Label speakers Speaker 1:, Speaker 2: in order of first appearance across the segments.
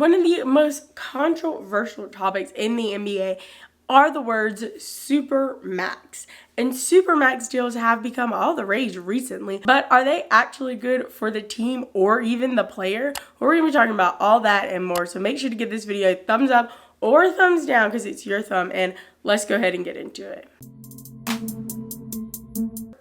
Speaker 1: One of the most controversial topics in the NBA are the words Supermax. And Supermax deals have become all the rage recently, but are they actually good for the team or even the player? We're going to be talking about all that and more, so make sure to give this video a thumbs up or a thumbs down because it's your thumb, and let's go ahead and get into it.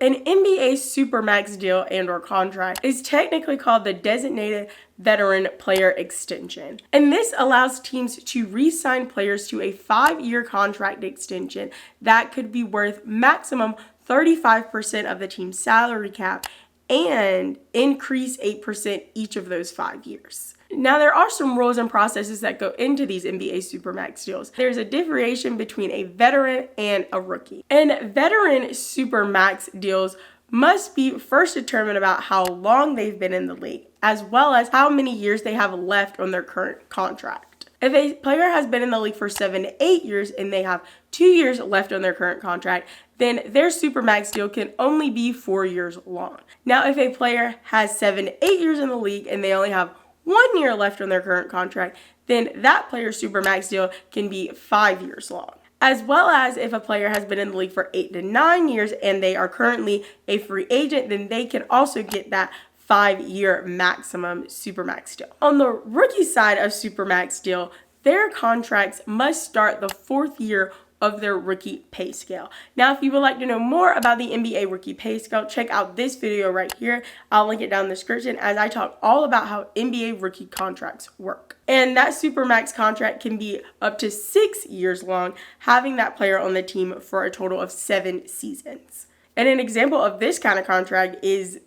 Speaker 1: An NBA Supermax deal and/or contract is technically called the Designated Veteran Player Extension. And this allows teams to re-sign players to a 5-year contract extension that could be worth maximum 35% of the team's salary cap and increase 8% each of those 5 years. Now, there are some rules and processes that go into these NBA Supermax deals. There's a differentiation between a veteran and a rookie. And veteran Supermax deals must be first determined about how long they've been in the league, as well as how many years they have left on their current contract. If a player has been in the league for 7 to 8 years and they have 2 years left on their current contract, then their Supermax deal can only be 4 years long. Now, if a player has 7 to 8 years in the league and they only have 1 year left on their current contract, then that player's Supermax deal can be 5 years long. As well as if a player has been in the league for 8 to 9 years and they are currently a free agent, then they can also get that 5-year maximum Supermax deal. On the rookie side of Supermax deal, their contracts must start the 4th year of their rookie pay scale. Now, if you would like to know more about the NBA rookie pay scale, check out this video right here. I'll link it down in the description as I talk all about how NBA rookie contracts work. And that Supermax contract can be up to 6 years long, having that player on the team for a total of 7 seasons. And an example of this kind of contract is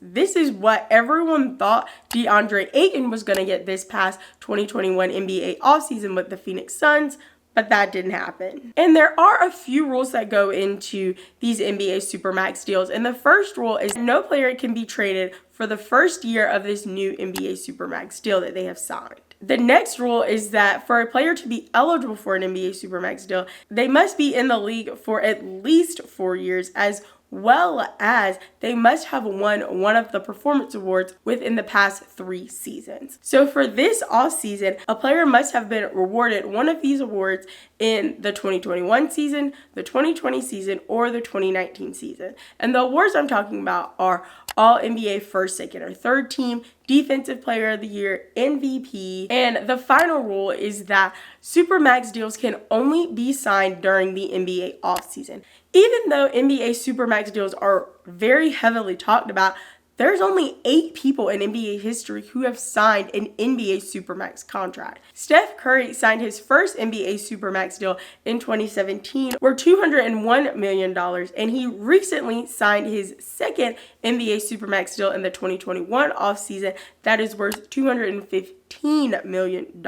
Speaker 1: what everyone thought DeAndre Ayton was going to get this past 2021 NBA offseason with the Phoenix Suns, but that didn't happen. And there are a few rules that go into these NBA Supermax deals. And the first rule is no player can be traded for the first year of this new NBA Supermax deal that they have signed. The next rule is that for a player to be eligible for an NBA Supermax deal, they must be in the league for at least 4 years, as well as they must have won one of the performance awards within the past 3 seasons. So for this offseason, a player must have been rewarded one of these awards in the 2021 season, the 2020 season, or the 2019 season. And the awards I'm talking about are All NBA First, Second, or Third Team, Defensive Player of the Year, MVP, and the final rule is that Supermax deals can only be signed during the NBA offseason. Even though NBA Supermax deals are very heavily talked about, there's only 8 people in NBA history who have signed an NBA Supermax contract. Steph Curry signed his first NBA Supermax deal in 2017 worth $201 million, and he recently signed his second NBA Supermax deal in the 2021 offseason that is worth $215 million.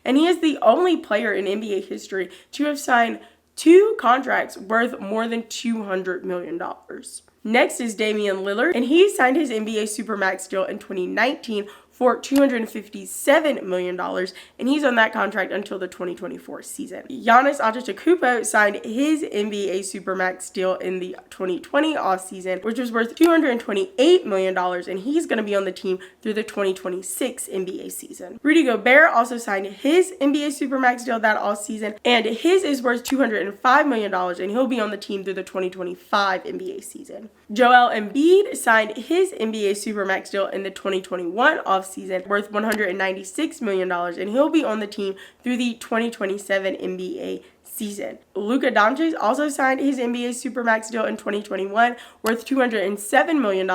Speaker 1: And he is the only player in NBA history to have signed 2 contracts worth more than $200 million. Next is Damian Lillard, and he signed his NBA Supermax deal in 2019 for $257 million, and he's on that contract until the 2024 season. Giannis Antetokounmpo signed his NBA Supermax deal in the 2020 offseason, which was worth $228 million, and he's going to be on the team through the 2026 NBA season. Rudy Gobert also signed his NBA Supermax deal that offseason, and his is worth $205 million, and he'll be on the team through the 2025 NBA season. Joel Embiid signed his NBA Supermax deal in the 2021 offseason worth $196 million, and he'll be on the team through the 2027 NBA season. Luka Doncic also signed his NBA Supermax deal in 2021 worth $207 million,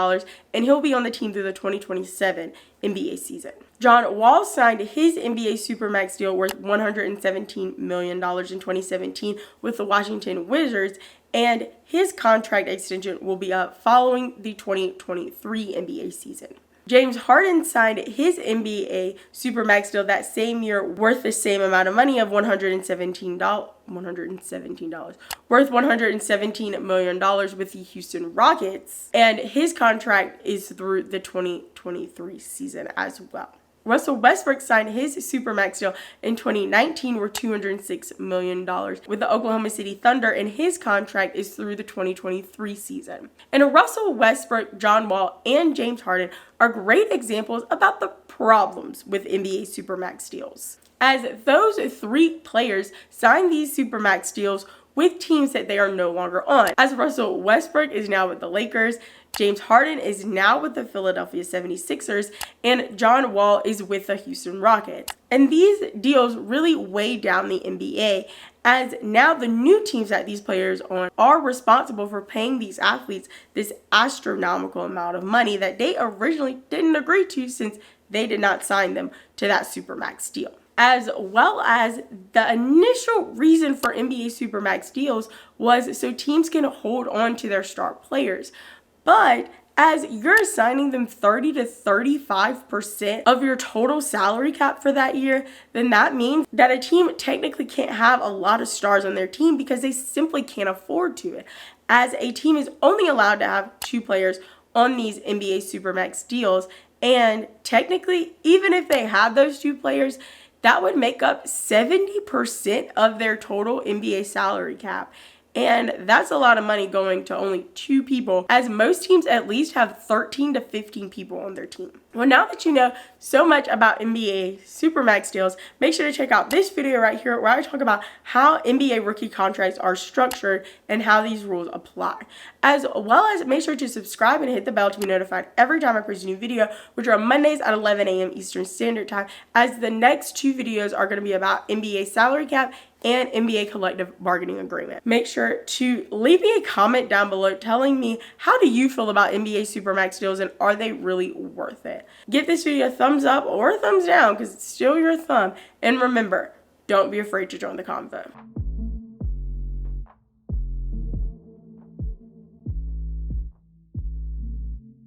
Speaker 1: and he'll be on the team through the 2027 NBA season. John Wall signed his NBA Supermax deal worth $117 million in 2017 with the Washington Wizards, and his contract extension will be up following the 2023 NBA season. James Harden signed his NBA Supermax deal that same year worth the same amount of money of $117 worth $117 million with the Houston Rockets, and his contract is through the 2023 season as well. Russell Westbrook signed his Supermax deal in 2019 worth $206 million with the Oklahoma City Thunder, and his contract is through the 2023 season. And Russell Westbrook, John Wall, and James Harden are great examples about the problems with NBA Supermax deals, as those three players signed these Supermax deals with teams that they are no longer on. As Russell Westbrook is now with the Lakers, James Harden is now with the Philadelphia 76ers, and John Wall is with the Houston Rockets. And these deals really weigh down the NBA, as now the new teams that these players on are responsible for paying these athletes this astronomical amount of money that they originally didn't agree to, since they did not sign them to that Supermax deal. As well as the initial reason for NBA Supermax deals was so teams can hold on to their star players. But as you're assigning them 30 to 35% of your total salary cap for that year, then that means that a team technically can't have a lot of stars on their team because they simply can't afford to. As a team is only allowed to have 2 players on these NBA Supermax deals, and technically, even if they had those 2 players, that would make up 70% of their total NBA salary cap. And that's a lot of money going to only 2 people, as most teams at least have 13 to 15 people on their team. Well, now that you know so much about NBA Supermax deals, make sure to check out this video right here where I talk about how NBA rookie contracts are structured and how these rules apply. As well as make sure to subscribe and hit the bell to be notified every time I post a new video, which are Mondays at 11 a.m. Eastern Standard Time, as the next 2 videos are going to be about NBA salary cap and NBA collective bargaining agreement. Make sure to leave me a comment down below telling me, how do you feel about NBA Supermax deals and are they really worth it? Give this video a thumbs up or a thumbs down because it's still your thumb. And remember, don't be afraid to join the convo.